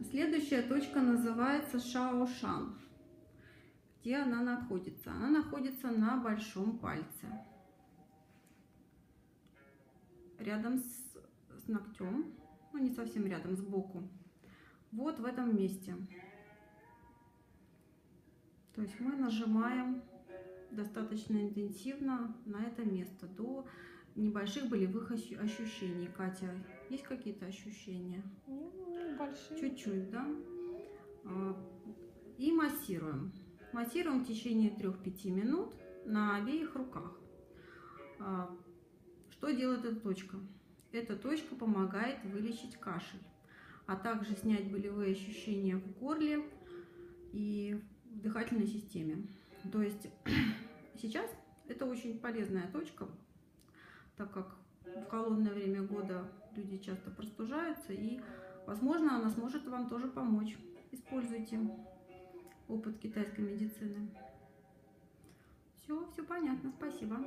Следующая точка называется Шаошан. Где она находится? Она находится на большом пальце. Рядом с ногтем. Ну, не совсем рядом, сбоку. Вот в этом месте. То есть мы нажимаем достаточно интенсивно на это место до небольших болевых ощущений. Катя, есть какие-то ощущения? Небольшие. Чуть-чуть, да? И массируем. Массируем в течение 3-5 минут на обеих руках. Что делает эта точка? Эта точка помогает вылечить кашель, а также снять болевые ощущения в горле и в дыхательной системе. То есть сейчас это очень полезная точка, так как в холодное время года люди часто простужаются, и, возможно, она сможет вам тоже помочь. Используйте опыт китайской медицины. Все понятно, спасибо.